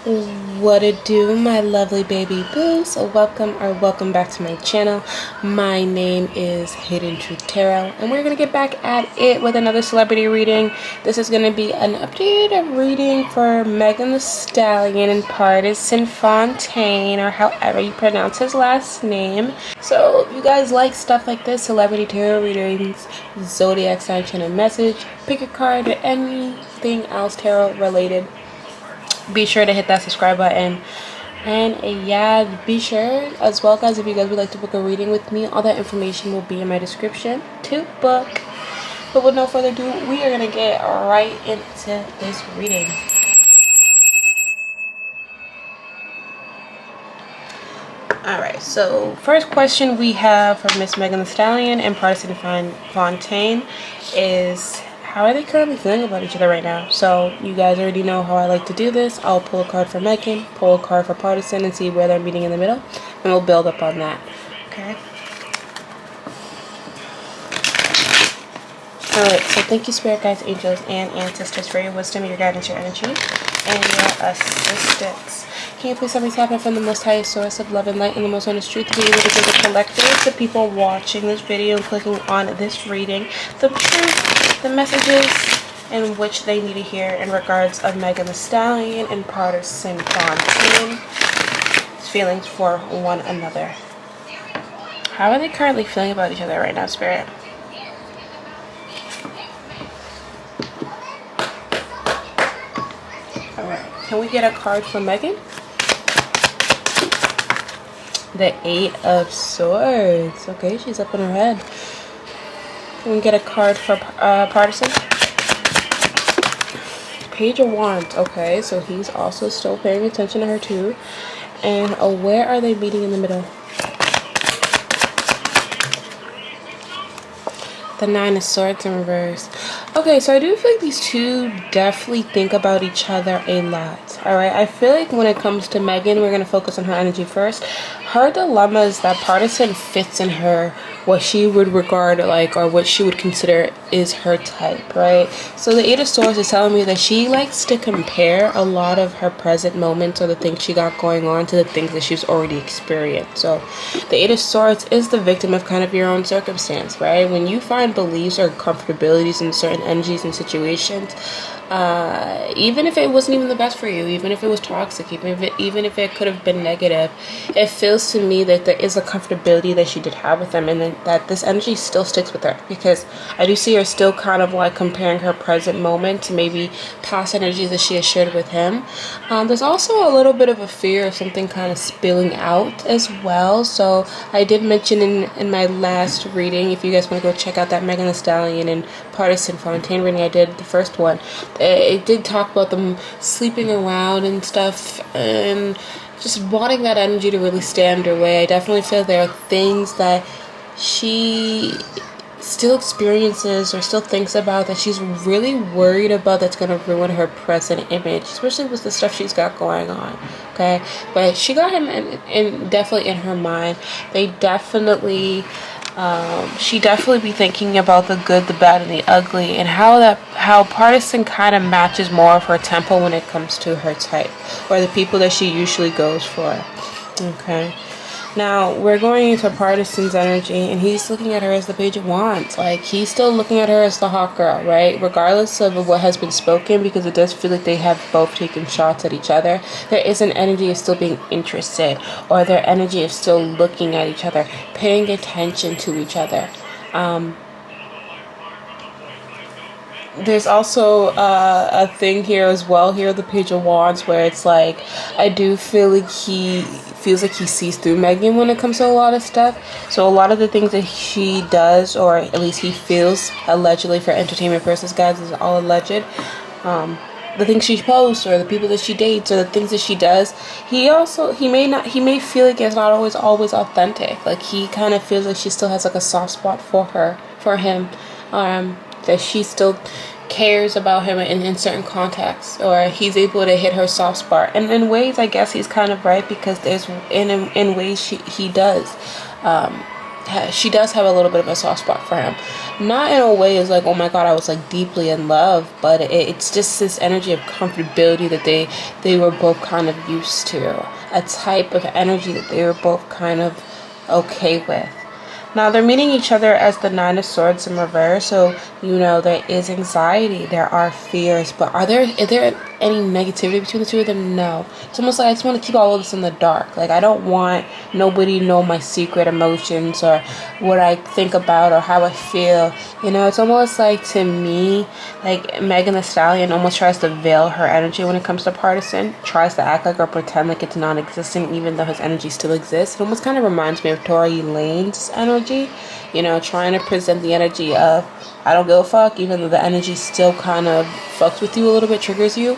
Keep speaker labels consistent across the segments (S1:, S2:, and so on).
S1: What it do, my lovely baby boo? So welcome back to my channel. My name is Hidden Truth Tarot, and we're gonna get back at it with another celebrity reading. This is gonna be an updated reading for Megan Thee Stallion and Pardison Fontaine, or however you pronounce his last name. So if you guys like stuff like this, celebrity tarot readings, zodiac sign channel message, pick a card, or anything else tarot related, be sure to hit that subscribe button. And yeah, be sure as well, guys, if you guys would like to book a reading with me, all that information will be in my description to book. But with no further ado, we are going to get right into this reading. Alright, so first question we have from Miss Megan Thee Stallion and Pardison Fontaine is, how are they currently feeling about each other right now? So you guys already know how I like to do this. I'll pull a card for Megan, pull a card for Pardison, and see where they're meeting in the middle, and we'll build up on that. Okay. Alright, so thank you, spirit guides, angels, and ancestors for your wisdom, your guidance, your energy, and your assistance. Can you please help me tap in from the most highest source of love and light and the most honest truth to be able to give the collective, the people watching this video and clicking on this reading, the truth, the messages in which they need to hear in regards of Megan Thee Stallion and Pardison Fontaine, feelings for one another. How are they currently feeling about each other right now, spirit? Alright, can we get a card for Megan? The 8 of Swords. Okay, she's up in her head. Can we get a card for Pardison? Page of Wands. Okay, so he's also still paying attention to her too. And where are they meeting in the middle? The 9 of Swords in reverse. Okay, so I do feel like these two definitely think about each other a lot. Alright, I feel like when it comes to Megan, we're going to focus on her energy first. Her dilemma is that Pardison fits in her what she would regard like, or what she would consider is her type, right? So the 8 of Swords is telling me that she likes to compare a lot of her present moments or the things she got going on to the things that she's already experienced. So the 8 of Swords is the victim of kind of your own circumstance, right? When you find beliefs or comfortabilities in certain energies and situations, even if it wasn't even the best for you, even if it was toxic, even if it could have been negative, it feels to me that there is a comfortability that she did have with them, and then that this energy still sticks with her, because I do see her still kind of like comparing her present moment to maybe past energies that she has shared with him. There's also a little bit of a fear of something kind of spilling out as well. So I did mention in my last reading, if you guys want to go check out that Megan Thee Stallion and Pardison Fontaine reading I did, the first one, it did talk about them sleeping around and stuff, and just wanting that energy to really stand her way. I definitely feel there are things that she still experiences or still thinks about that she's really worried about, that's going to ruin her present image, especially with the stuff she's got going on. Okay, but she got him in definitely in her mind. They definitely she definitely be thinking about the good, the bad, and the ugly, and how Pardison kind of matches more of her tempo when it comes to her type, or the people that she usually goes for. Okay, now we're going into Pardison's energy, and he's looking at her as the Page of Wands. Like, he's still looking at her as the hot girl, right? Regardless of what has been spoken, because it does feel like they have both taken shots at each other. There is an energy of still being interested, or their energy of still looking at each other, paying attention to each other. There's also a thing here as well, here the Page of Wands, where it's like, I do feel like he feels like he sees through Megan when it comes to a lot of stuff. So a lot of the things that she does, or at least he feels, allegedly, for entertainment purposes, guys, is all alleged. The things she posts, or the people that she dates, or the things that she does, he may feel like it's not always authentic. Like, he kind of feels like she still has like a soft spot for him, that she still cares about him in certain contexts, or he's able to hit her soft spot. And in ways, I guess he's kind of right, because there's in ways he does she does have a little bit of a soft spot for him. Not in a way as like, oh my god, I was like deeply in love, but it's just this energy of comfortability that they were both kind of used to, a type of energy that they were both kind of okay with. Now they're meeting each other as the Nine of Swords in reverse, so you know there is anxiety, there are fears, but is there any negativity between the two of them? No. It's almost like I just want to keep all of this in the dark. Like I don't want nobody to know my secret emotions or what I think about or how I feel. You know, it's almost like, to me, like Megan Thee Stallion almost tries to veil her energy when it comes to Pardison, tries to act like or pretend like it's non-existent even though his energy still exists. It almost kind of reminds me of Tory Lane's energy, you know, trying to present the energy of I don't give a fuck, even though the energy still kind of fucks with you a little bit, triggers you.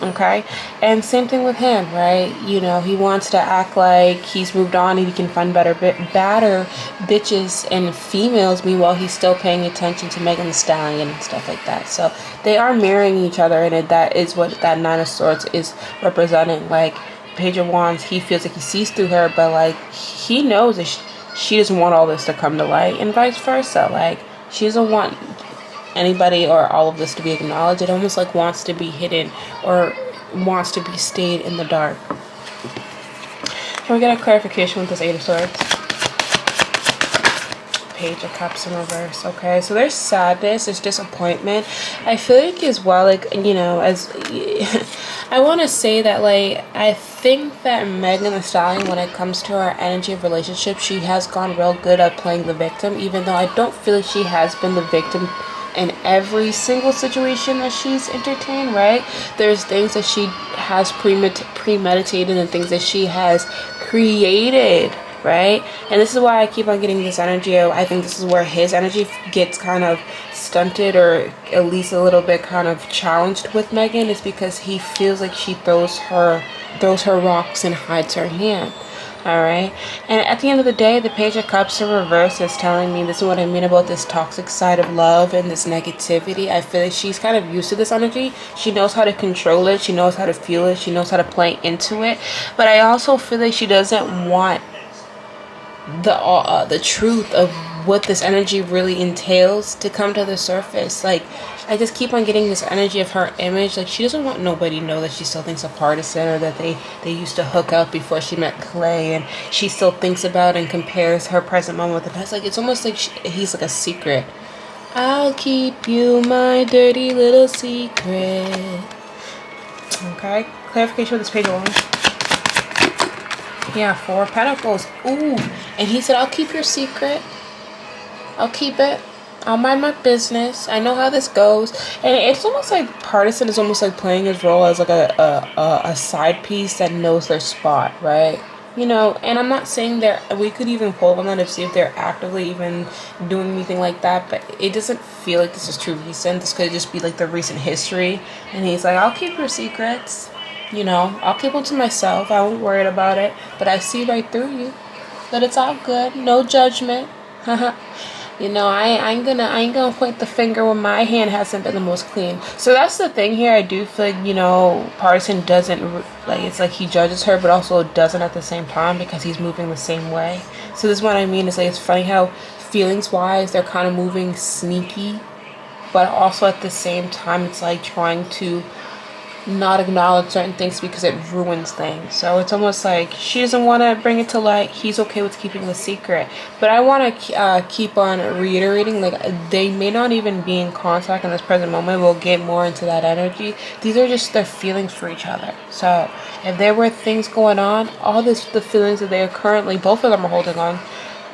S1: Okay, and same thing with him, right? You know, he wants to act like he's moved on and he can find better bitches and females. Meanwhile, he's still paying attention to Megan Thee Stallion and stuff like that. So they are mirroring each other, and that is what that Nine of Swords is representing. Like Page of Wands, he feels like he sees through her, but like he knows that she doesn't want all this to come to light, and vice versa. Like she doesn't want anybody or all of this to be acknowledged. It almost like wants to be hidden or wants to be stayed in the dark. Can we get a clarification with this Eight of Swords? Page of Cups in reverse. Okay, so there's sadness, there's disappointment. I feel like as well, like, you know, as I want to say that, like, I think that Megan Thee Stallion, when it comes to her energy of relationship, she has gone real good at playing the victim, even though I don't feel like she has been the victim in every single situation that she's entertained, right? There's things that she has premeditated and things that she has created, right? And this is why I keep on getting this energy of, I think this is where his energy gets kind of stunted, or at least a little bit kind of challenged with Megan, is because he feels like she throws her rocks and hides her hand. Alright, and at the end of the day, the Page of Cups in reverse is telling me, this is what I mean about this toxic side of love and this negativity. I feel like she's kind of used to this energy. She knows how to control it, she knows how to feel it, she knows how to play into it, but I also feel like she doesn't want the truth of what this energy really entails to come to the surface. Like, I just keep on getting this energy of her image. Like, she doesn't want nobody to know that she still thinks of Pardison, or that they used to hook up before she met Clay, and she still thinks about and compares her present moment with the past. Like, it's almost like he's like a secret. I'll keep you my dirty little secret. Okay, clarification with this Page of Wands. Yeah, Four of Pentacles. Ooh, and he said, I'll keep your secret. I'll keep it. I'll mind my business. I know how this goes. And it's almost like Pardison is almost like playing his role as like a side piece that knows their spot, right? You know, and I'm not saying we could even pull on that to see if they're actively even doing anything like that, but it doesn't feel like this is too recent. This could just be like the recent history. And he's like, I'll keep your secrets. You know, I'll keep them to myself. I won't worry about it. But I see right through you. But it's all good. No judgment. You know, I ain't gonna point the finger when my hand hasn't been the most clean. So that's the thing here. I do feel like, you know, Pardison doesn't, like, it's like he judges her, but also doesn't at the same time, because he's moving the same way. So this is what I mean. Is like, it's funny how feelings wise they're kind of moving sneaky, but also at the same time it's like trying to not acknowledge certain things because it ruins things. So it's almost like she doesn't want to bring it to light. He's okay with keeping the secret. But I want to keep on reiterating, like, they may not even be in contact in this present moment. We'll get more into that energy. These are just their feelings for each other. So if there were things going on, the feelings that they are currently, both of them are holding on,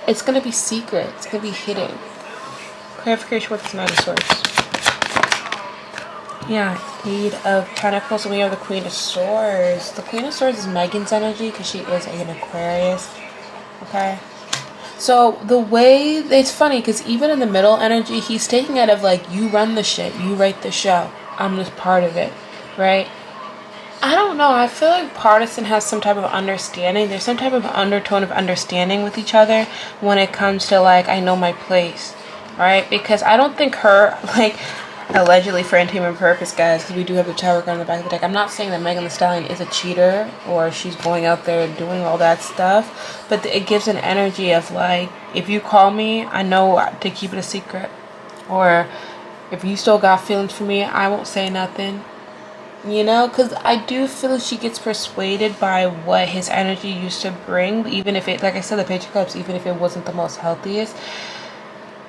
S1: it's going to be secret. It's going to be hidden. Clarification with this Knight of Swords. Yeah, Eight of Pentacles, and we have the Queen of Swords. The Queen of Swords is Megan's energy because she is an Aquarius. Okay? So the way, it's funny because even in the middle energy, he's taking out of like, you run the shit, you write the show, I'm just part of it, right? I don't know, I feel like Pardison has some type of understanding. There's some type of undertone of understanding with each other when it comes to like, I know my place, right? Because I don't think her, like, allegedly for entertainment purpose, guys, because we do have the Tower card on the back of the deck. I'm not saying that Megan Thee Stallion is a cheater or she's going out there doing all that stuff, but it gives an energy of like, if you call me, I know to keep it a secret, or if you still got feelings for me, I won't say nothing. You know, because I do feel she gets persuaded by what his energy used to bring, even if it, like I said, the Page of Cups, even if it wasn't the most healthiest.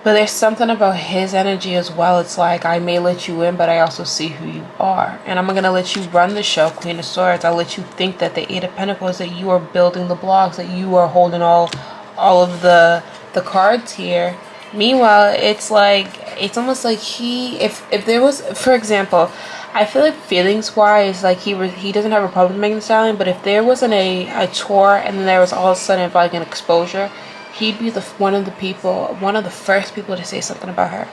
S1: But there's something about his energy as well. It's like, I may let you in, but I also see who you are. And I'm going to let you run the show, Queen of Swords. I'll let you think that the Eight of Pentacles, that you are building the blocks, that you are holding all of the cards here. Meanwhile, it's like, it's almost like if there was, for example, I feel like feelings-wise, like he doesn't have a problem with Megan Thee Stallion, but if there wasn't a tour and then there was all of a sudden like an exposure, he'd be one of the first people to say something about her.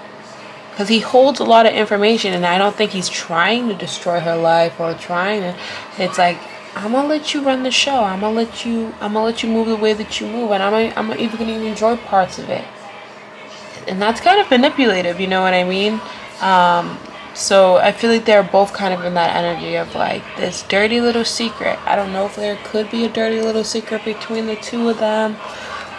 S1: Because he holds a lot of information, and I don't think he's trying to destroy her life or trying to. It's like, I'm gonna let you run the show. I'm gonna let you move the way that you move, and I'm even gonna enjoy parts of it. And that's kind of manipulative, you know what I mean? So I feel like they're both kind of in that energy of like this dirty little secret. I don't know if there could be a dirty little secret between the two of them,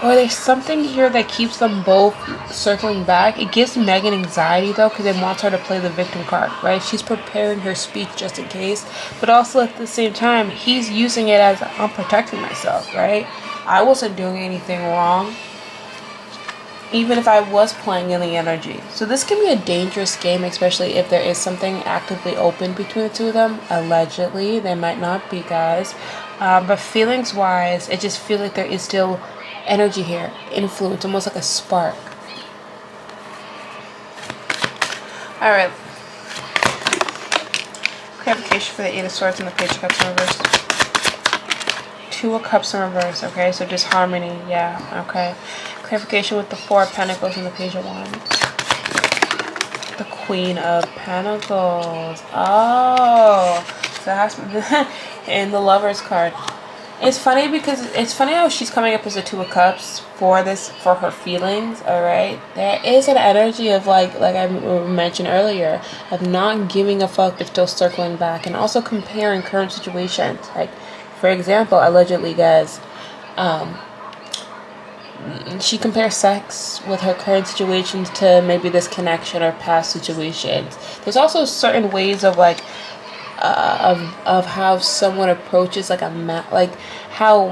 S1: or there's something here that keeps them both circling back. It gives Megan anxiety though, because it wants her to play the victim card, right? She's preparing her speech just in case, but also at the same time, he's using it as, I'm protecting myself, right? I wasn't doing anything wrong, even if I was playing in the energy. So this can be a dangerous game, especially if there is something actively open between the two of them. Allegedly, they might not be, guys. But feelings wise, it just feels like there is still energy here, influence, almost like a spark. Alright. Clarification for the Eight of Swords and the Page of Cups in reverse. Two of Cups in reverse, okay? So just harmony, yeah, okay. Clarification with the Four of Pentacles and the Page of Wands. The Queen of Pentacles. Oh, so that's in the Lovers card. It's funny because it's funny how she's coming up as a Two of Cups for her feelings. All right, there is an energy of like I mentioned earlier, of not giving a fuck but still circling back, and also comparing current situations. Like, for example, allegedly, guys, she compares sex with her current situations to maybe this connection or past situations. There's also certain ways of like of how someone approaches like like how,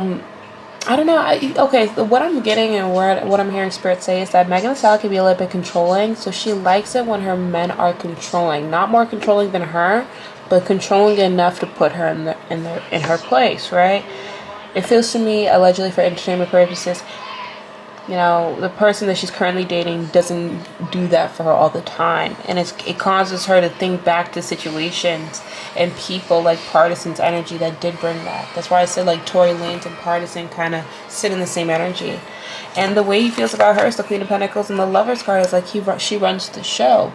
S1: I don't know. Okay, what I'm getting and what I'm hearing Spirit say is that Megan Thee Stallion can be a little bit controlling, so she likes it when her men are controlling, not more controlling than her, but controlling enough to put her in her place, right? It feels to me, allegedly for entertainment purposes, you know, the person that she's currently dating doesn't do that for her all the time. And it causes her to think back to situations and people like Pardison's energy that did bring that. That's why I said like Tory Lanez and Pardison kind of sit in the same energy. And the way he feels about her is the Queen of Pentacles, and the Lover's card is like she runs the show,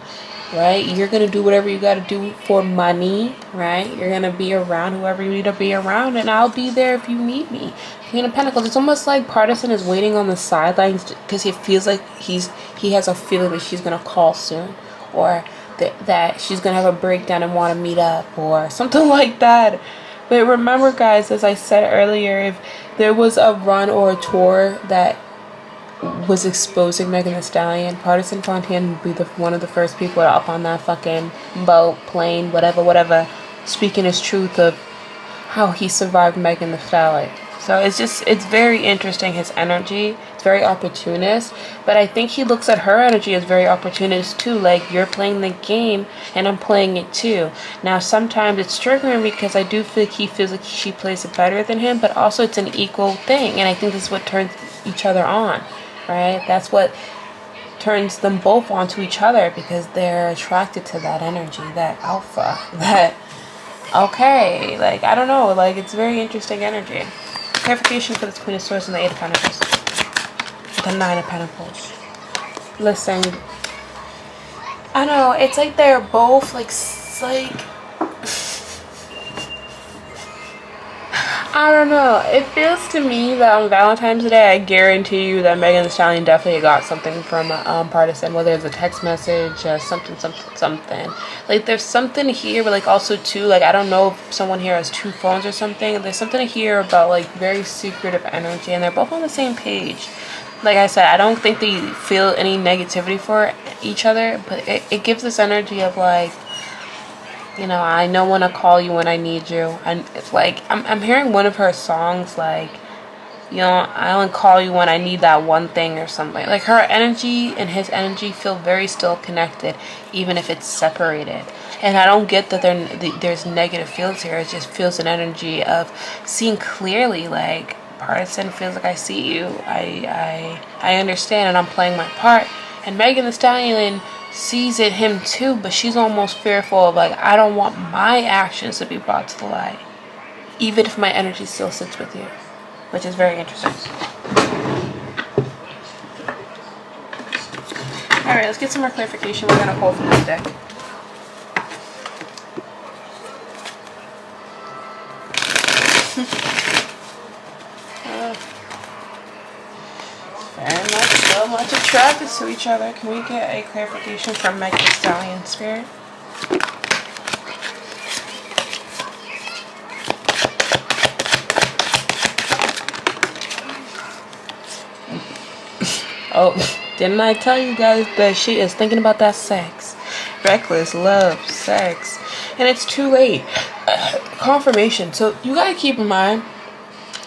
S1: right? You're going to do whatever you got to do for money, right? You're going to be around whoever you need to be around, and I'll be there if you need me. Queen of Pentacles, it's almost like Pardison is waiting on the sidelines because he feels like he has a feeling that she's going to call soon, or that she's going to have a breakdown and want to meet up, or something like that. But remember, guys, as I said earlier, if there was a run or a tour that was exposing Megan Thee Stallion, Pardison Fontaine would be one of the first people up on that fucking boat, plane, whatever, speaking his truth of how he survived Megan Thee Stallion. So it's very interesting, his energy. It's very opportunist, but I think he looks at her energy as very opportunist too. Like, you're playing the game and I'm playing it too. Now sometimes it's triggering because I do feel like he feels like she plays it better than him, but also it's an equal thing, and I think this is what turns each other on, right? That's what turns them both on to each other, because they're attracted to that energy, that alpha, that, okay, like, I don't know, like, it's very interesting energy. Clarification for this Queen of Swords and the Eight of Pentacles. The Nine of Pentacles. Listen, I know, it's like they're both like I don't know. It feels to me that on Valentine's Day, I guarantee you that Megan Thee Stallion definitely got something from Pardison, whether it's a text message, something. Like, there's something here, but like also too, like I don't know if someone here has two phones or something. There's something here about like very secretive energy, and they're both on the same page. Like I said, I don't think they feel any negativity for each other, but it gives this energy of like, you know, I know when to call you when I need you. And it's like, I'm hearing one of her songs, like, you know, I only call you when I need that one thing or something. Like, her energy and his energy feel very still connected, even if it's separated. And I don't get that there's negative feels here. It just feels an energy of seeing clearly, like, Pardison feels like I see you. I understand, and I'm playing my part. And Megan Thee Stallion sees it him too, but she's almost fearful of like, I don't want my actions to be brought to the light, even if my energy still sits with you, which is very interesting. All right, let's get some more clarification. We're gonna pull from this deck. Very much so much attracted to each other. Can we get a clarification from Megan Thee Stallion spirit? Oh, didn't I tell you guys that she is thinking about that sex? Reckless love, sex. And it's too late. Confirmation. So you gotta keep in mind,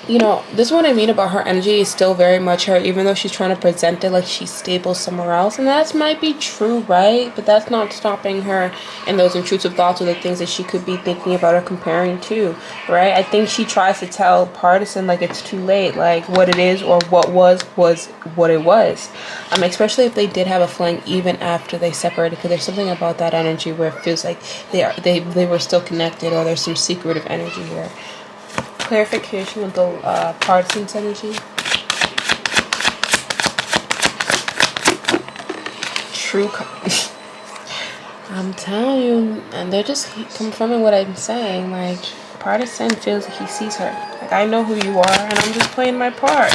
S1: you know, this is what I mean about her energy is still very much her, even though she's trying to present it like she's stable somewhere else. And that might be true, right? But that's not stopping her in those intrusive thoughts or the things that she could be thinking about or comparing to, right? I think she tries to tell Pardison like it's too late, like what it is or what was what it was. Especially if they did have a fling even after they separated, because there's something about that energy where it feels like they were still connected, or there's some secretive energy here. Clarification with the Pardison's energy. I'm telling you, and they're just confirming what I'm saying. Like, Pardison feels like he sees her. Like, I know who you are, and I'm just playing my part.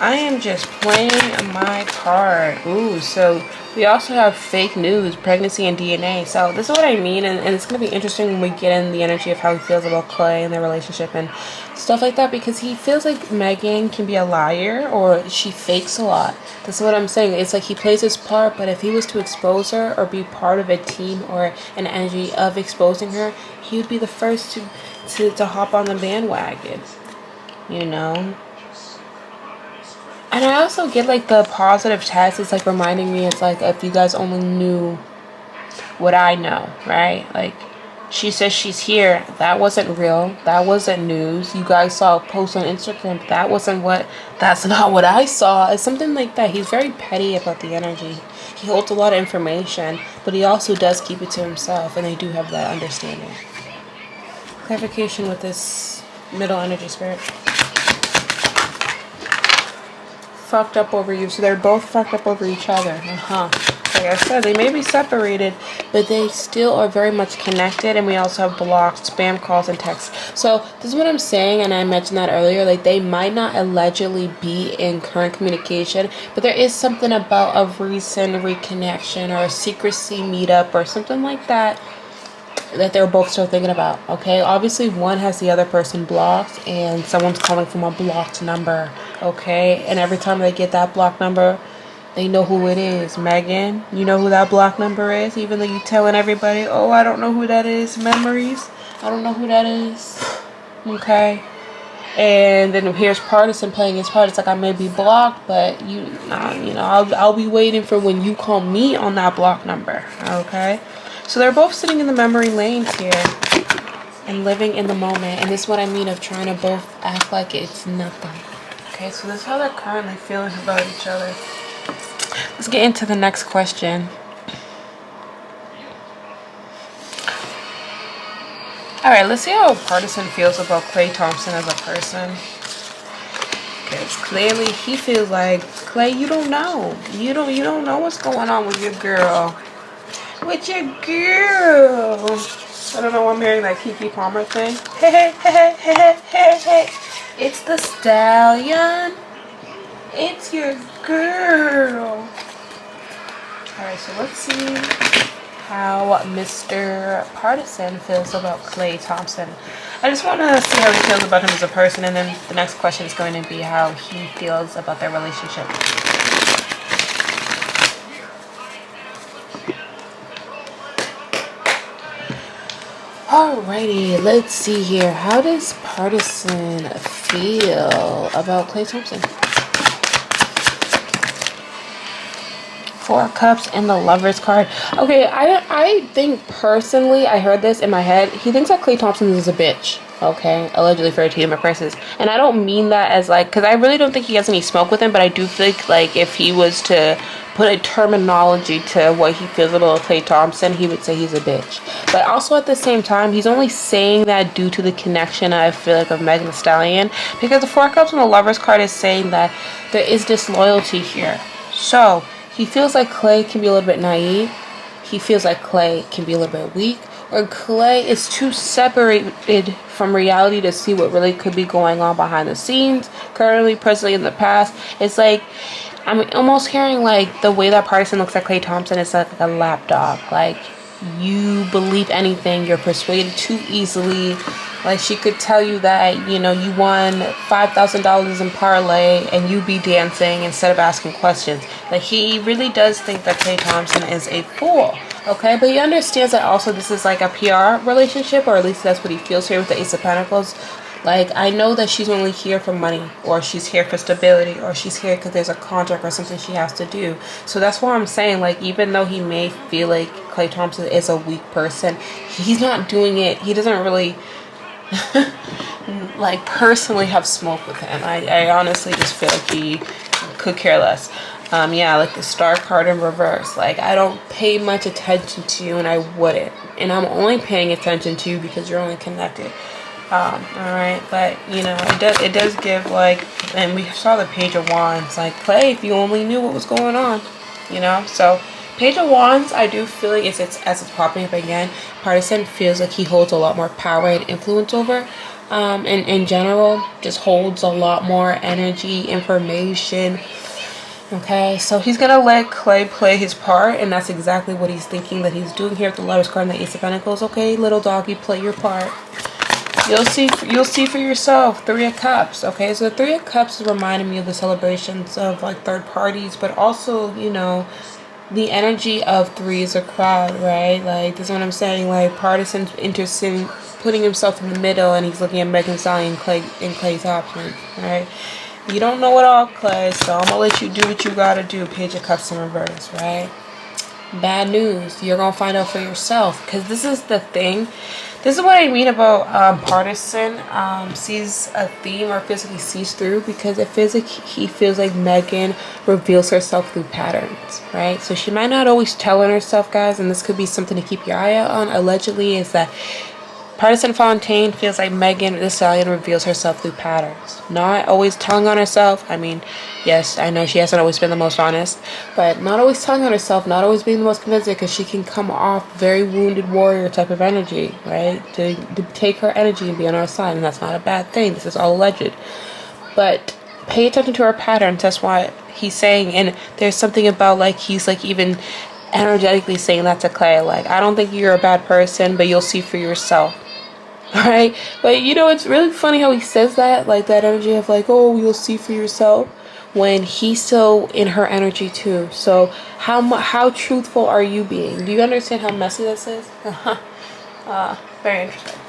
S1: I am just playing my part. Ooh, so we also have fake news, pregnancy, and DNA. So this is what I mean, and it's going to be interesting when we get in the energy of how he feels about Clay and their relationship and stuff like that, because he feels like Megan can be a liar or she fakes a lot. That's what I'm saying. It's like he plays his part, but if he was to expose her or be part of a team or an energy of exposing her, he would be the first to hop on the bandwagon, you know? And I also get like the positive text. It's like reminding me, it's like if you guys only knew what I know, right? Like, she says she's here. That wasn't real. That wasn't news. You guys saw a post on Instagram. That's not what I saw. It's something like that. He's very petty about the energy. He holds a lot of information, but he also does keep it to himself, and they do have that understanding. Clarification with this middle energy spirit. Fucked up over you. So they're both fucked up over each other. Like I said, they may be separated, but they still are very much connected. And we also have blocked spam calls and texts. So this is what I'm saying, and I mentioned that earlier. Like, they might not allegedly be in current communication, but there is something about a recent reconnection or a secrecy meetup or something like that they're both still thinking about. Okay, obviously one has the other person blocked, and someone's calling from a blocked number. Okay, and every time they get that blocked number, they know who it is. Megan, you know who that blocked number is, even though you telling everybody, oh, I don't know who that is. Memories, I don't know who that is. Okay, and then here's Pardison playing his part. It's like, I may be blocked, but I'll be waiting for when you call me on that block number. Okay. So they're both sitting in the memory lanes here and living in the moment. And this is what I mean of trying to both act like it's nothing. Okay, so this is how they're currently feeling about each other. Let's get into the next question. Alright, let's see how Pardison feels about Clay Thompson as a person. Because clearly he feels like, Clay, you don't know. You don't know what's going on with your girl. With your girl. I don't know why I'm hearing that Kiki Palmer thing. Hey. It's the Stallion. It's your girl. Alright, so let's see how Mr. Pardison feels about Klay Thompson. I just want to see how he feels about him as a person, and then the next question is going to be how he feels about their relationship. Alrighty, let's see here. How does Pardison feel about Klay Thompson? 4 Cups and the Lovers card. Okay, I think personally, I heard this in my head. He thinks that Klay Thompson is a bitch. Okay, allegedly for a team of prices. And I don't mean that as like, because I really don't think he has any smoke with him, but I do think like if he was to put a terminology to what he feels about Klay Thompson, he would say he's a bitch. But also at the same time, he's only saying that due to the connection I feel like of Megan Thee Stallion, because the 4 Cups and the Lovers card is saying that there is disloyalty here. So he feels like Klay can be a little bit naive. He feels like Klay can be a little bit weak. Or Klay is too separated from reality to see what really could be going on behind the scenes, currently, presently, in the past. It's like, I'm almost hearing like the way that Pardison looks at Klay Thompson is like a lapdog. Like, you believe anything, you're persuaded too easily. Like, she could tell you that, you know, you won $5,000 in parlay and you be dancing instead of asking questions. Like, he really does think that Klay Thompson is a fool. Okay, but he understands that also this is like a PR relationship, or at least that's what he feels here with the Ace of Pentacles. Like, I know that she's only here for money, or she's here for stability, or she's here because there's a contract or something she has to do. So that's why I'm saying, like, even though he may feel like Klay Thompson is a weak person, he's not doing it. He doesn't really like personally have smoke with him. I honestly just feel like he could care less. Yeah, like the Star card in reverse. Like, I don't pay much attention to you, and I wouldn't. And I'm only paying attention to you because you're only connected. Alright, but, you know, it does give, like, and we saw the Page of Wands. Like, Klay, if you only knew what was going on, you know? So, Page of Wands, I do feel like as it's popping up again, Pardison feels like he holds a lot more power and influence over. In general, just holds a lot more energy, information. Okay, so he's gonna let Klay play his part, and that's exactly what he's thinking that he's doing here with the Lovers card and the Ace of Pentacles. Okay, little doggy, play your part. You'll see for yourself. 3 of Cups. Okay, so the 3 of Cups is reminding me of the celebrations of like third parties, but also, you know, the energy of 3 is a crowd, right? Like, this is what I'm saying. Like, Pardison's interested, putting himself in the middle, and he's looking at Megan Thee Stallion and Klay's option, right? You don't know it all, Klay, so I'm gonna let you do what you gotta do. Page of Cups in reverse, right? Bad news. You're gonna find out for yourself, because this is the thing. This is what I mean about Pardison sees a theme, or physically sees through, because it feels like he feels like Megan reveals herself through patterns, right? So she might not always tell on herself, guys, and this could be something to keep your eye out on. Allegedly, is that Pardison Fontaine feels like Megan Thee Stallion reveals herself through patterns. Not always telling on herself. I mean, yes, I know she hasn't always been the most honest, but not always telling on herself, not always being the most convincing, because she can come off very wounded warrior type of energy, right? To take her energy and be on our side, and that's not a bad thing. This is all alleged. But pay attention to her patterns. That's what he's saying. And there's something about, like, he's like even energetically saying that to Klay. Like, I don't think you're a bad person, but you'll see for yourself. Right? But, you know, it's really funny how he says that, like that energy of like, oh, you'll see for yourself, when he's so in her energy too. So how truthful are you being? Do you understand how messy this is? Very interesting.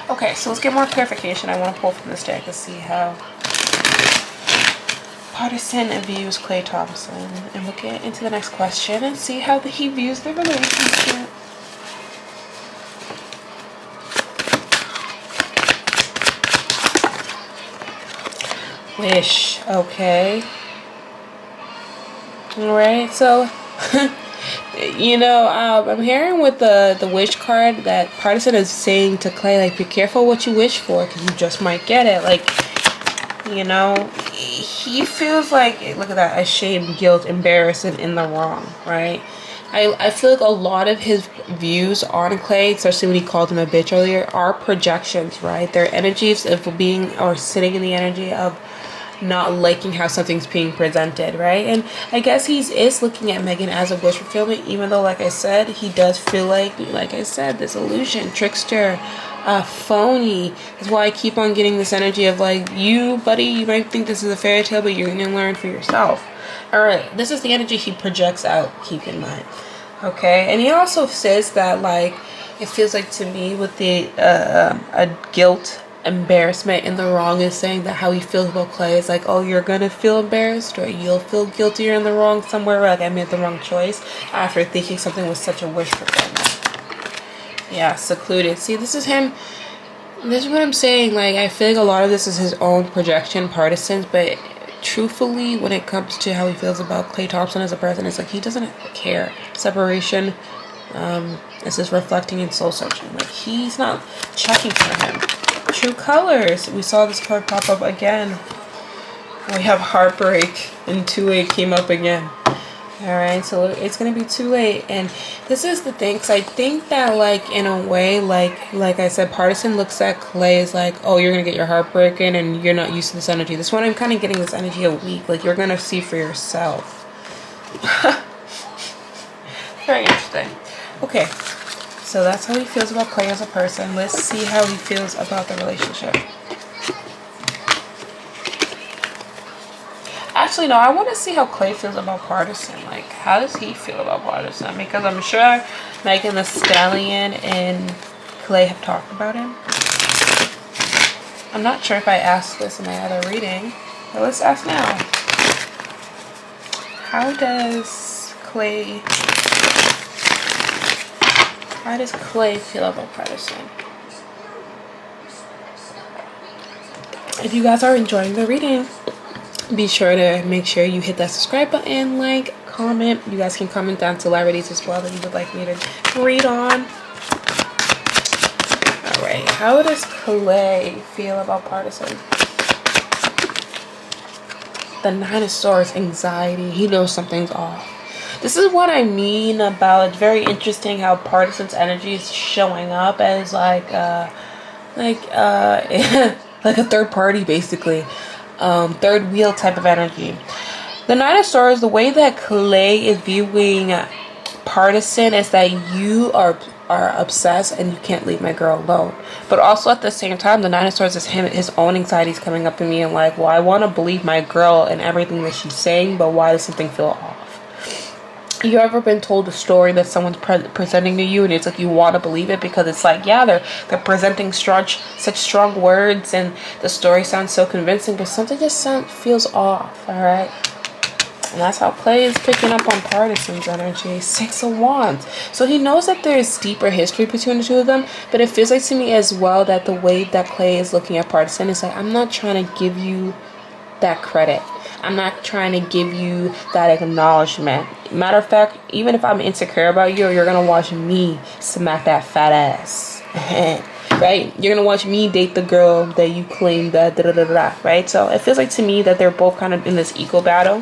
S1: Okay, so let's get more clarification. I want to pull from this deck to see how Pardison views Klay Thompson, and we'll get into the next question and see how he views the relationship. Wish. Okay. Alright, so you know, I'm hearing with the wish card that Pardison is saying to Klay, like, be careful what you wish for, because you just might get it. Like, you know, he feels like, look at that, ashamed, guilt, embarrassed, and in the wrong, right? I feel like a lot of his views on Clay, especially when he called him a bitch earlier, are projections, right? They're energies of being or sitting in the energy of not liking how something's being presented, right? And I guess is looking at Megan as a wish fulfillment, even though, like I said, he does feel like I said, this illusion, trickster, phony. That's why I keep on getting this energy of like, you, buddy, you might think this is a fairy tale, but you're gonna learn for yourself. All right, this is the energy he projects out. Keep in mind, okay? And he also says that like it feels like to me with the a guilt, embarrassment, and the wrong is saying that how he feels about Clay is like, oh, you're gonna feel embarrassed or you'll feel guilty you're in the wrong somewhere, like I made the wrong choice after thinking something was such a wish fulfillment. Yeah, secluded. See, this is him. This is what I'm saying. Like, I feel like a lot of this is his own projection, partisans, but truthfully, when it comes to how he feels about Clay Thompson as a person, it's like he doesn't care. Separation, this is reflecting in soul searching. Like, he's not checking for him. True colors. We saw this card pop up again. We have heartbreak, and 2-8 came up again. Alright, so it's gonna be too late. And this is the thing, because I think that, like, in a way, like I said, Pardison looks at Clay as like, oh, you're gonna get your heart broken and you're not used to this energy. This one, I'm kind of getting this energy a week. Like, you're gonna see for yourself. Very interesting. Okay, so that's how he feels about Clay as a person. Let's see how he feels about the relationship. Actually, no, I want to see how Clay feels about Pardison. Like, how does he feel about Pardison? Because I'm sure Megan the Stallion and Clay have talked about him. I'm not sure if I asked this in my other reading, but let's ask now. How does Clay feel about Pardison? If you guys are enjoying the reading, be sure to make sure you hit that subscribe button, like, comment. You guys can comment down celebrities as well that you would like me to read on. Alright, how does Clay feel about Pardison? The 9 of Swords, anxiety. He knows something's off. This is what I mean about, it's very interesting how Pardison's energy is showing up as like a third party, basically. Third wheel type of energy. The 9 of Swords, the way that Clay is viewing Pardison is that you are obsessed and you can't leave my girl alone. But also at the same time, the 9 of Swords is his own anxieties coming up in me and like, well, I want to believe my girl and everything that she's saying, but why does something feel off? You ever been told a story that someone's presenting to you and it's like you want to believe it because it's like, yeah, they're presenting such strong words and the story sounds so convincing, but something just feels off. All right, and that's how Clay is picking up on Pardison's energy. 6 of Wands. So he knows that there's deeper history between the two of them, but it feels like to me as well that the way that Clay is looking at Pardison is like, I'm not trying to give you that credit. I'm not trying to give you that acknowledgement. Matter of fact, even if I'm insecure about you, you're gonna watch me smack that fat ass. Right? You're gonna watch me date the girl that you claim that right? So it feels like to me that they're both kind of in this ego battle.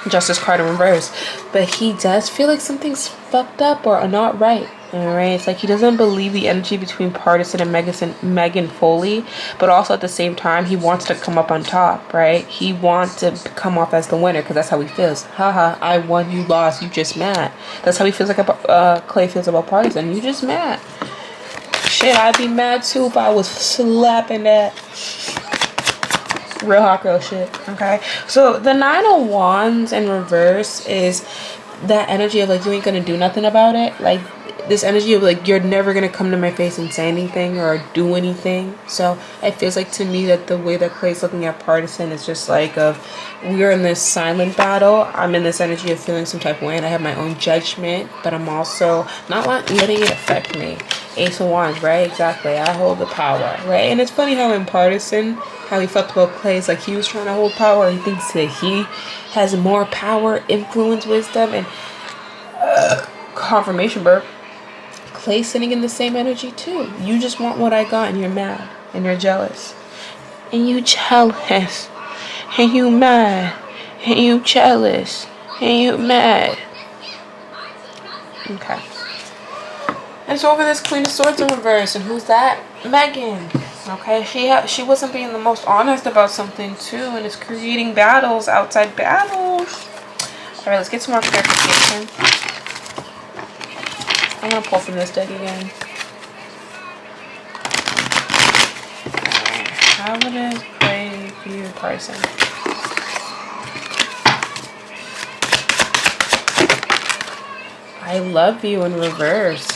S1: Justice card in reverse. But he does feel like something's fucked up or not right. Alright, it's like he doesn't believe the energy between Pardison and Megan fully, but also at the same time he wants to come up on top, right? He wants to come off as the winner because that's how he feels. Haha, I won, you lost, you just mad. That's how he feels like Clay feels about Pardison. You just mad. Shit, I'd be mad too if I was slapping that. Real hot girl shit. Okay, so the 9 of Wands in reverse is that energy of like you ain't gonna do nothing about it. Like this energy of like you're never gonna come to my face and say anything or do anything. So it feels like to me that the way that Clay's looking at Pardison is just like of we're in this silent battle. I'm in this energy of feeling some type of way and I have my own judgment, but I'm also not letting it affect me. Ace of Wands, right? Exactly. I hold the power, right? And it's funny how in Pardison, how he felt about Clay, it's like he was trying to hold power. He thinks that he has more power, influence, wisdom, and confirmation burp. Clay sitting in the same energy too. You just want what I got and you're mad and you're jealous. And you jealous. And you mad. And you jealous. And you mad. Okay. And so over this Queen of Swords in reverse, and who's that? Megan. Okay, she wasn't being the most honest about something too, and it's creating battles, outside battles. All right, let's get some more clarification. I'm gonna pull from this deck again. How would it play for you, Pardison? I love you in reverse.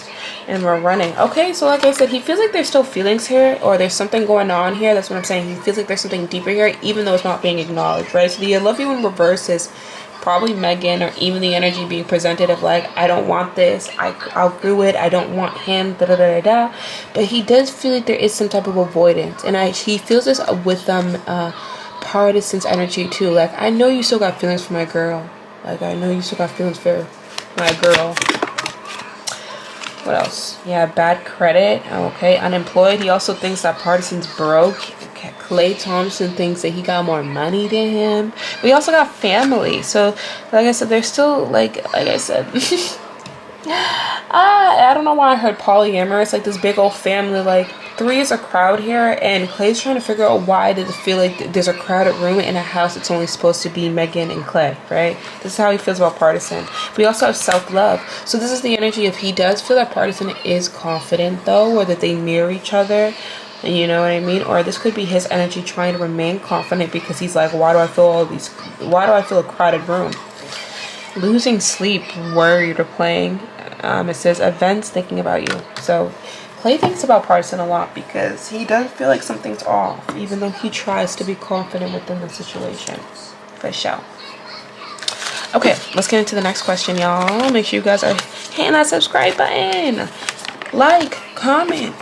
S1: And we're running. Okay, so like I said, he feels like there's still feelings here, or there's something going on here. That's what I'm saying. He feels like there's something deeper here, even though it's not being acknowledged, right? So the I love you in reverse is probably Megan, or even the energy being presented of like, I don't want this, I outgrew it, I don't want him, da da da da da. But he does feel like there is some type of avoidance, and he feels this with Pardison's energy too. Like, I know you still got feelings for my girl. Like, I know you still got feelings for my girl. What else? Yeah, bad credit. Okay, unemployed. He also thinks that Pardison's broke. Clay Thompson thinks that he got more money than him. We also got family. So, like I said, they're still like I said. I don't know why I heard polyamorous, like this big old family. Like, 3 is a crowd here, and Clay's trying to figure out why does it feel like there's a crowded room in a house that's only supposed to be Megan and Clay, right? This is how he feels about Pardison. We also have self-love. So this is the energy of he does feel that Pardison is confident though, or that they mirror each other. You know what I mean? Or this could be his energy trying to remain confident because he's like, why do I feel a crowded room? Losing sleep, worried, or playing. It says events thinking about you. So Clay thinks about Pardison a lot because he does feel like something's off, even though he tries to be confident within the situation. For sure. Okay, let's get into the next question, y'all. Make sure you guys are hitting that subscribe button. Like, comment,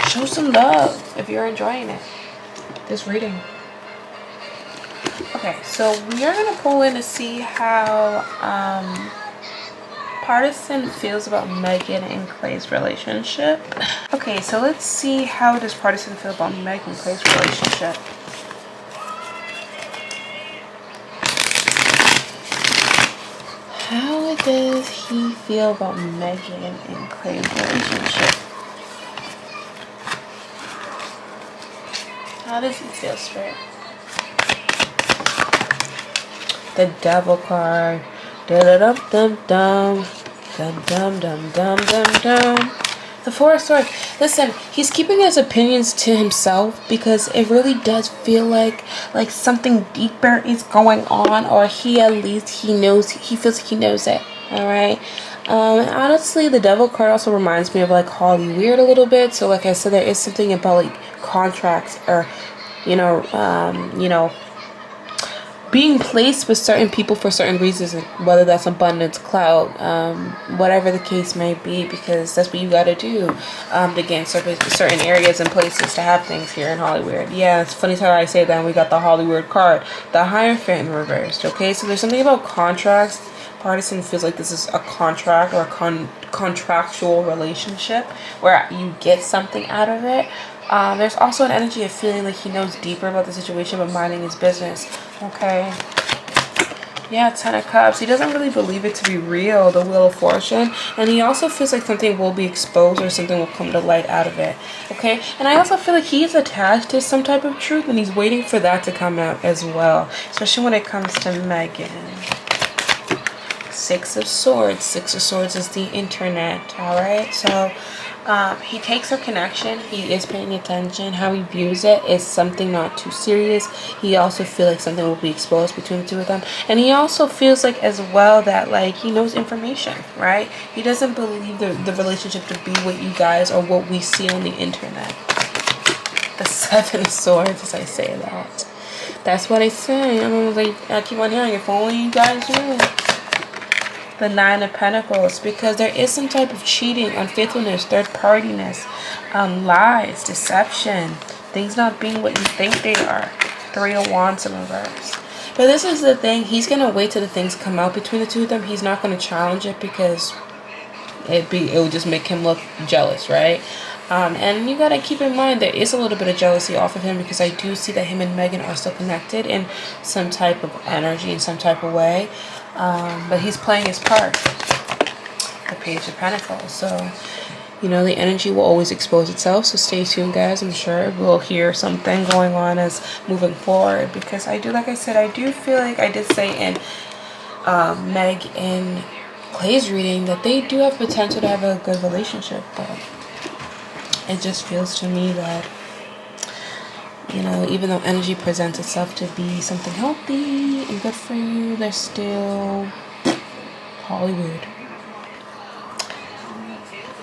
S1: show some love if you're enjoying it. This reading. Okay, so we are going to pull in to see how Pardison feels about Megan and Clay's relationship. Okay, so let's see, how does Pardison feel about Megan and Clay's relationship? How does he feel about Megan and Clay's relationship? How does he feel, Spirit? The Devil card. Da-da-dum-dum-dum. Dum-dum-dum-dum-dum-dum. The Four of Swords. Listen, he's keeping his opinions to himself because it really does feel like something deeper is going on, or he feels like he knows it. Alright? Honestly, the Devil card also reminds me of like Holly Weird a little bit. So like I said, there is something about like contracts, or being placed with certain people for certain reasons, whether that's abundance, clout, whatever the case may be, because that's what you got to do to gain certain areas and places to have things here in Hollywood. Yeah, it's funny how I say that, and we got the Hollywood card, the Hierophant in reversed. Okay, so there's something about contracts. Pardison feels like this is a contract, or a contractual relationship where you get something out of it. There's also an energy of feeling like he knows deeper about the situation but minding his business. Okay. Yeah, 10 of Cups. He doesn't really believe it to be real, the Wheel of Fortune. And he also feels like something will be exposed, or something will come to light out of it. Okay? And I also feel like he's attached to some type of truth, and he's waiting for that to come out as well. Especially when it comes to Megan. 6 of Swords. 6 of Swords is the internet. Alright? So he takes her connection. He is paying attention. How he views it is something not too serious. He also feels like something will be exposed between the two of them. And he also feels like as well that like he knows information, right? He doesn't believe the relationship to be what you guys, or what we see on the internet. The 7 of Swords, as I say that. That's what I say. I keep on hearing, if only you guys knew. The 9 of Pentacles, because there is some type of cheating, unfaithfulness, third-partiness, lies, deception, things not being what you think they are. 3 of Wands in reverse. But this is the thing, he's going to wait till the things come out between the two of them. He's not going to challenge it because it would just make him look jealous, right? And you got to keep in mind there is a little bit of jealousy off of him, because I do see that him and Megan are still connected in some type of energy, in some type of way. But he's playing his part. the Page of Pentacles. So, you know, the energy will always expose itself. So stay tuned, guys. I'm sure we'll hear something going on as moving forward. Because I do, like I said, I do feel like I did say in Meg and Clay's reading that they do have potential to have a good relationship. But it just feels to me that, you know, even though energy presents itself to be something healthy and good for you, there's still Hollywood.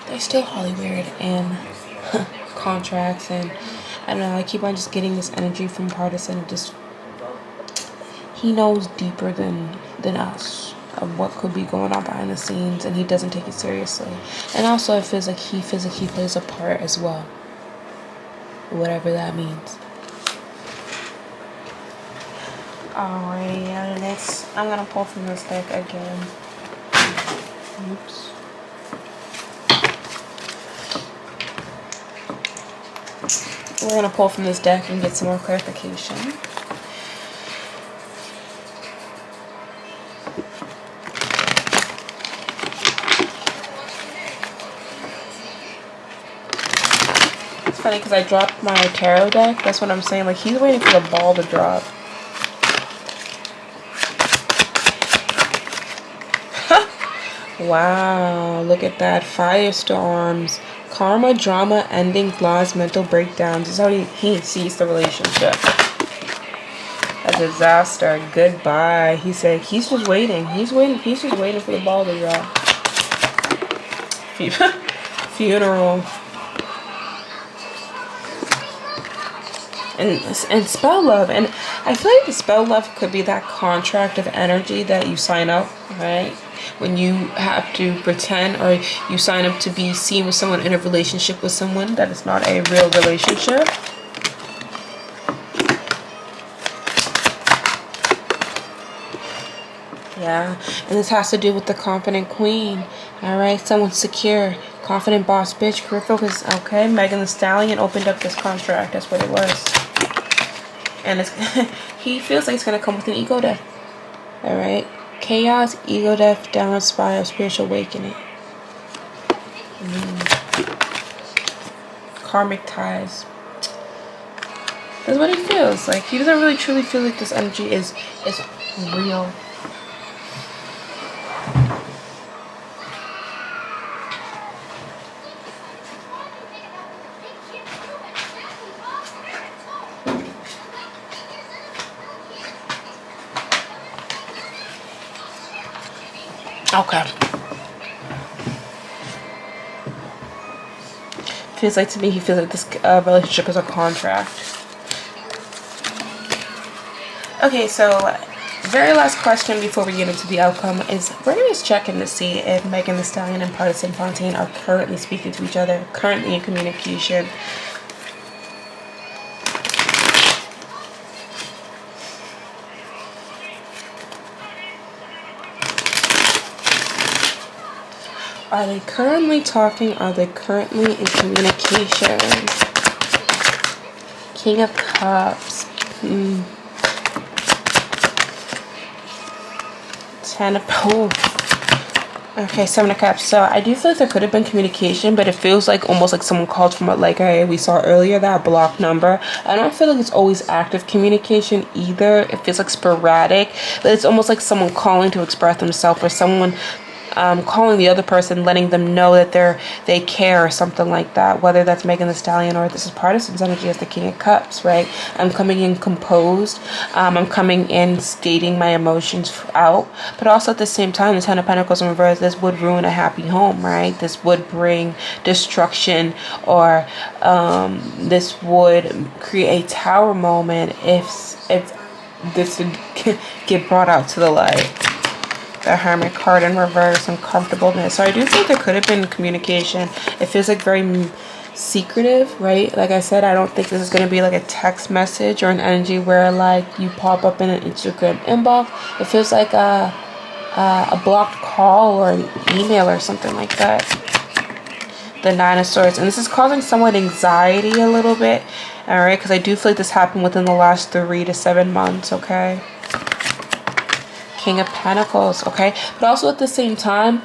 S1: There's still Hollywood and contracts, and I don't know, I keep on just getting this energy from Pardison. Just, he knows deeper than us of what could be going on behind the scenes, and he doesn't take it seriously. And also it feels like he physically plays a part as well, whatever that means. Alrighty, and next I'm gonna pull from this deck again. Oops. We're gonna pull from this deck and get some more clarification. It's funny because I dropped my tarot deck. That's what I'm saying. Like, he's waiting for the ball to drop. Wow, look at that. Firestorms. Karma, drama, endings, loss, mental breakdowns. This is how he sees the relationship. A disaster. Goodbye. He said he's just waiting. He's just waiting for the ball to drop. Funeral. And spell love. And I feel like the spell love could be that contract of energy that you sign up, right? When you have to pretend, or you sign up to be seen with someone, in a relationship with someone that is not a real relationship. Yeah, and this has to do with the confident queen. Alright, someone secure, confident boss bitch, career focus. Okay, Megan the Stallion opened up this contract. That's what it was. And it's he feels like it's gonna come with an ego death. Alright. Chaos, ego death, downward spiral, spiritual awakening. Karmic ties. That's what he feels like. He doesn't really truly feel like this energy is real. Okay. Feels like to me, he feels like this relationship is a contract. Okay, so very last question before we get into the outcome is we're going to just check in to see if Megan the Stallion and Pardison Fontaine are currently speaking to each other, currently in communication. Are they currently talking? Are they currently in communication? King of Cups. Ten of... Oh. Okay, Seven of Cups. So I do feel like there could have been communication, but it feels like almost like someone called from what, like we saw earlier, that blocked number. I don't feel like it's always active communication either. It feels like sporadic, but it's almost like someone calling to express themselves, or someone calling the other person, letting them know that they care, or something like that. Whether that's Megan the Stallion or this is Pardison's energy as the King of Cups, right? I'm coming in composed. I'm coming in stating my emotions out, but also at the same time, the Ten of Pentacles in reverse, this would ruin a happy home, right? This would bring destruction, or this would create a tower moment if this would get brought out to the light. The Hermit card in reverse, uncomfortableness. So I do think there could have been communication. It feels like very secretive, right? Like I said, I don't think this is going to be like a text message or an energy where like you pop up in an Instagram inbox. It feels like a blocked call or an email or something like that. The Nine of Swords. And this is causing somewhat anxiety a little bit. Alright, because I do feel like this happened within the last 3 to 7 months, okay? King of Pentacles, okay? But also at the same time,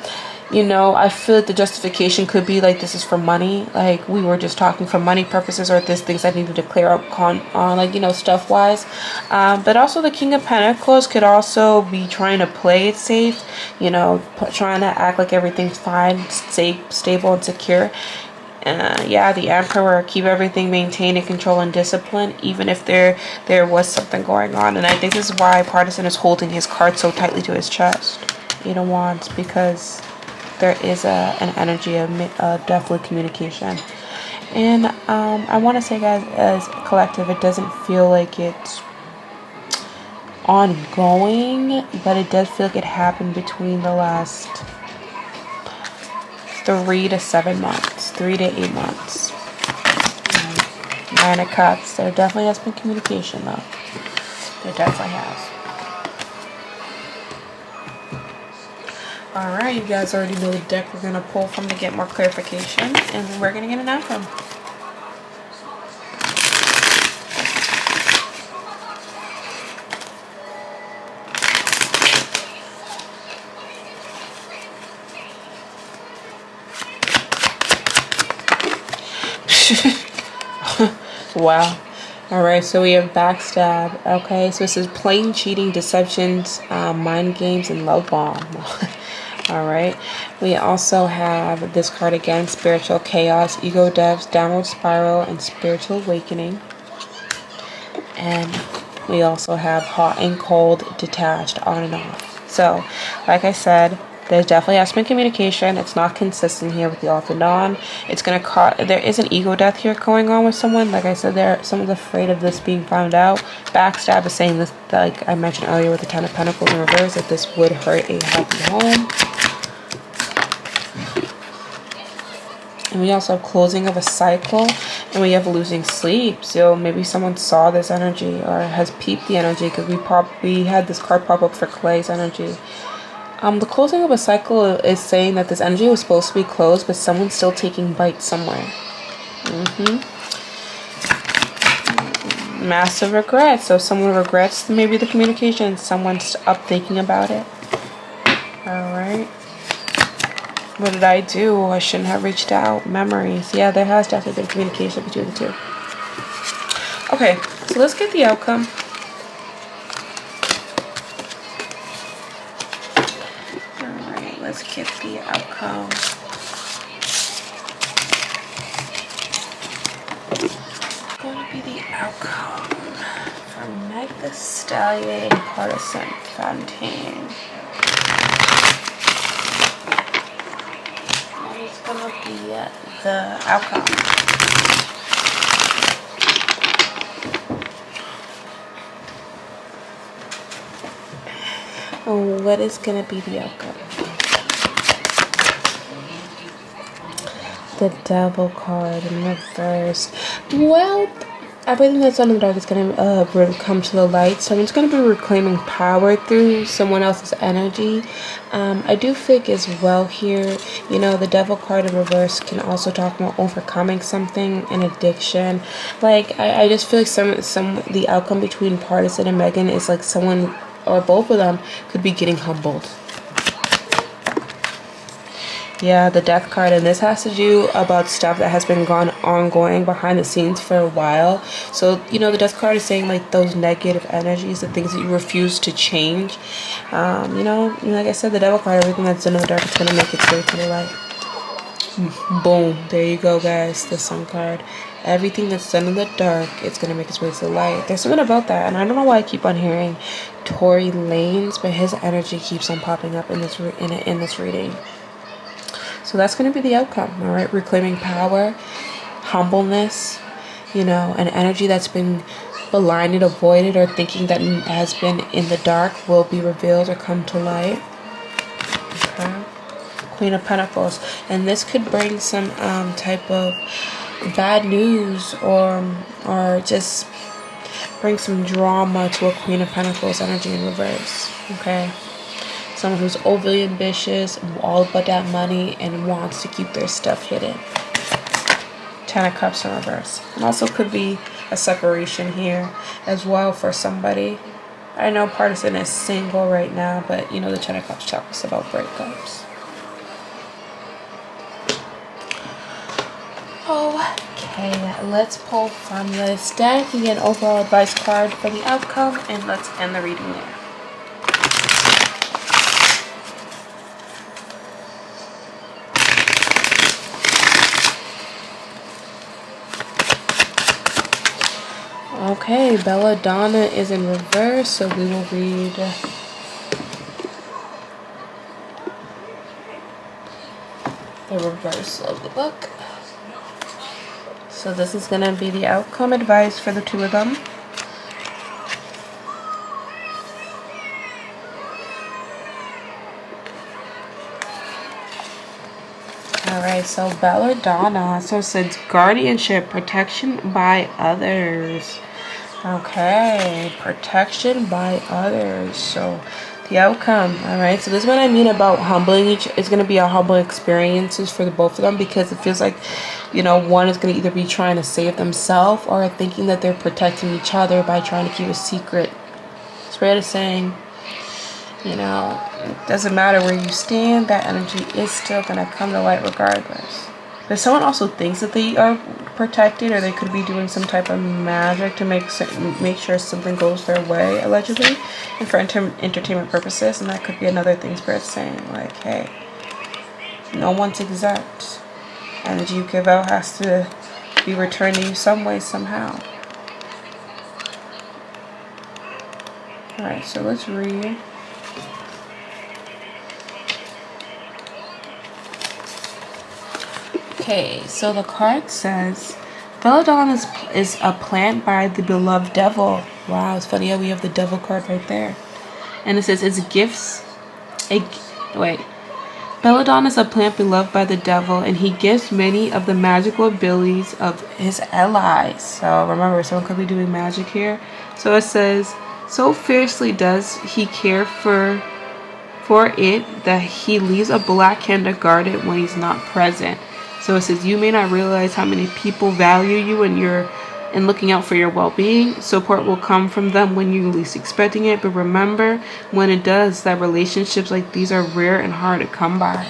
S1: You know, I feel like the justification could be like, this is for money. Like, we were just talking for money purposes, or there's things I needed to clear up on, like, you know, stuff wise. But also the King of Pentacles could also be trying to play it safe, you know, trying to act like everything's fine, safe, stable, and secure. Yeah, the Emperor, keep everything maintained in control and discipline, even if there was something going on. And I think this is why Pardison is holding his card so tightly to his chest. Eight of Wands, because there is an energy of definitely communication. And I want to say, guys, as a collective, it doesn't feel like it's ongoing, but it does feel like it happened between the last 3 to 7 months, 3 to 8 months. Nine of Cups. There definitely has been communication, though. There definitely has. Alright, you guys already know the deck we're going to pull from to get more clarification. And we're going to get an outcome. Wow. Alright, so we have backstab. Okay, so this is playing, cheating, deceptions, mind games, and love bomb. Alright, we also have this card again, spiritual chaos, ego depths, downward spiral, and spiritual awakening. And we also have hot and cold, detached, on and off. So, like I said, there's definitely has been communication. It's not consistent here with the off and on. It's gonna cause, there is an ego death here going on with someone. Like I said, someone's afraid of this being found out. Backstab is saying this, like I mentioned earlier with the Ten of Pentacles in reverse, that this would hurt a happy home. And we also have closing of a cycle, and we have losing sleep. So maybe someone saw this energy or has peeped the energy, because we had this card pop up for Clay's energy. The closing of a cycle is saying that this energy was supposed to be closed, but someone's still taking bites somewhere. Massive regret. So someone regrets maybe the communication. Someone's up thinking about it. Alright. What did I do? I shouldn't have reached out. Memories. Yeah, there has definitely been communication between the two. Okay, so let's get the outcome. Alright, let's get the outcome. What's going to be the outcome from Meg the Stallion, Pardison, Fontaine? Gonna be the outcome. Oh, what is gonna be the outcome? The Devil card in reverse. Well, everything that's on the dark is going to come to the light. Someone's going to be reclaiming power through someone else's energy. I do think as well here, you know, the Devil card in reverse can also talk about overcoming something, an addiction. Like, I just feel like the outcome between Pardison and Megan is like someone or both of them could be getting humbled. Yeah, the Death card, and this has to do about stuff that has been ongoing behind the scenes for a while. So, you know, the Death card is saying like those negative energies, the things that you refuse to change. You know, like I said, the Devil card, everything that's done in the dark is going to make its way to the light. Boom. There you go, guys. The Sun card. Everything that's done in the dark, it's going to make its way to the light. There's something about that, and I don't know why I keep on hearing Tory Lanez, but his energy keeps on popping up in this reading. So that's going to be the outcome, all right? Reclaiming power, humbleness, you know, an energy that's been blinded, avoided, or thinking that has been in the dark will be revealed or come to light. Okay. Queen of Pentacles. And this could bring some type of bad news or just bring some drama to a Queen of Pentacles energy in reverse, okay? Someone who's overly ambitious, all about that money, and wants to keep their stuff hidden. Ten of Cups in reverse. And also could be a separation here as well for somebody. I know Pardison is single right now, but you know the Ten of Cups talks about breakups. Okay, let's pull from this deck and get an overall advice card for the outcome, and let's end the reading there. Okay, Belladonna is in reverse, so we will read the reverse of the book. So this is going to be the outcome advice for the two of them. Alright, so Belladonna, so it says guardianship, protection by others. Okay, protection by others. So the outcome, alright, so this is what I mean about humbling each. It's going to be a humbling experiences for the both of them, because it feels like, you know, one is going to either be trying to save themselves or thinking that they're protecting each other by trying to keep a secret. Spirit is saying, you know, it doesn't matter where you stand, that energy is still going to come to light regardless. But someone also thinks that they are protected, or they could be doing some type of magic to make sure something goes their way, allegedly, and for entertainment purposes. And that could be another thing Spirit's saying, like, hey, no one's exempt. Energy you give out has to be returned to you some way, somehow. Alright, so let's read. Okay, so the card says, Belladonna is a plant by the beloved devil. Wow, it's funny how we have the devil card right there. And it says, it's gifts. Belladonna is a plant beloved by the devil, and he gives many of the magical abilities of his allies. So remember, someone could be doing magic here. So it says, so fiercely does he care for it that he leaves a black candle guarded when he's not present. So it says, you may not realize how many people value you and looking out for your well-being. Support will come from them when you're least expecting it. But remember, when it does, that relationships like these are rare and hard to come by.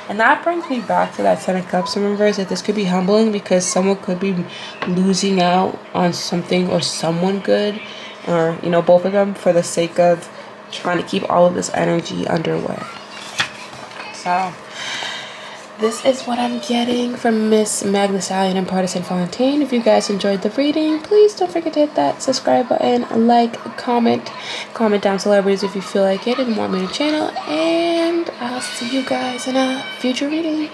S1: And that brings me back to that Ten of Cups in reverse. That this could be humbling because someone could be losing out on something or someone good. Or, you know, both of them for the sake of trying to keep all of this energy underway. So this is what I'm getting from Miss Magna Stallion and Pardison Fontaine. If you guys enjoyed the reading, please don't forget to hit that subscribe button, like, comment down celebrities if you feel like it and want me to channel. And I'll see you guys in a future reading.